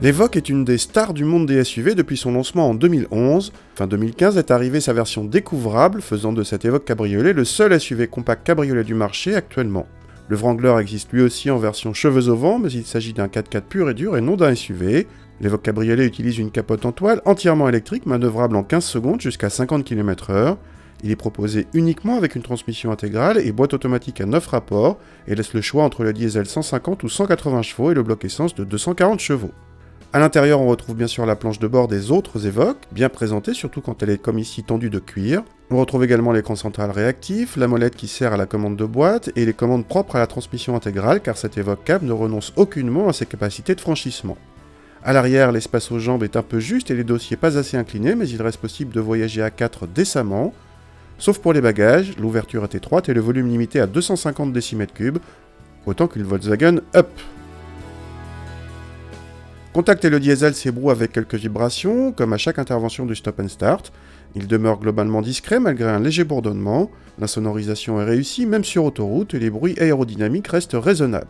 L'Evoque est une des stars du monde des SUV depuis son lancement en 2011. Fin 2015 est arrivée sa version découvrable, faisant de cette Evoque cabriolet le seul SUV compact cabriolet du marché actuellement. Le Wrangler existe lui aussi en version cheveux au vent, mais il s'agit d'un 4x4 pur et dur et non d'un SUV. L'Evoque cabriolet utilise une capote en toile entièrement électrique, manœuvrable en 15 secondes jusqu'à 50 km/h. Il est proposé uniquement avec une transmission intégrale et boîte automatique à 9 rapports, et laisse le choix entre le diesel 150 ou 180 chevaux et le bloc essence de 240 chevaux. A l'intérieur, on retrouve bien sûr la planche de bord des autres Evoque, bien présentée, surtout quand elle est comme ici tendue de cuir. On retrouve également l'écran central réactif, la molette qui sert à la commande de boîte et les commandes propres à la transmission intégrale, car cette Evoque cab ne renonce aucunement à ses capacités de franchissement. À l'arrière, l'espace aux jambes est un peu juste et les dossiers pas assez inclinés, mais il reste possible de voyager à 4 décemment. Sauf pour les bagages, l'ouverture est étroite et le volume limité à 250 décimètres cubes, autant qu'une Volkswagen Up. Contacter le diesel s'ébroue avec quelques vibrations, comme à chaque intervention du stop and start. Il demeure globalement discret malgré un léger bourdonnement. La sonorisation est réussie, même sur autoroute, et les bruits aérodynamiques restent raisonnables.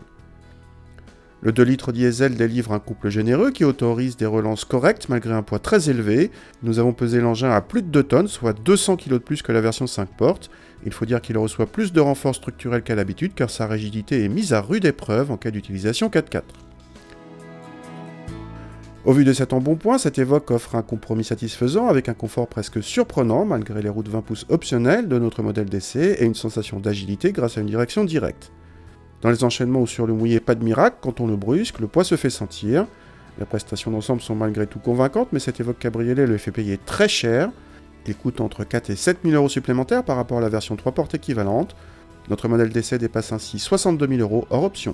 Le 2 litres diesel délivre un couple généreux qui autorise des relances correctes malgré un poids très élevé. Nous avons pesé l'engin à plus de 2 tonnes, soit 200 kg de plus que la version 5 portes. Il faut dire qu'il reçoit plus de renforts structurels qu'à l'habitude car sa rigidité est mise à rude épreuve en cas d'utilisation 4x4. Au vu de cet embonpoint, cette Evoque offre un compromis satisfaisant avec un confort presque surprenant malgré les roues de 20 pouces optionnelles de notre modèle d'essai et une sensation d'agilité grâce à une direction directe. Dans les enchaînements ou sur le mouillé, pas de miracle, quand on le brusque, le poids se fait sentir. Les prestations d'ensemble sont malgré tout convaincantes, mais cette Evoque cabriolet le fait payer très cher. Il coûte entre 4 et 7 000 € supplémentaires par rapport à la version 3 portes équivalente. Notre modèle d'essai dépasse ainsi 62 000 € hors option.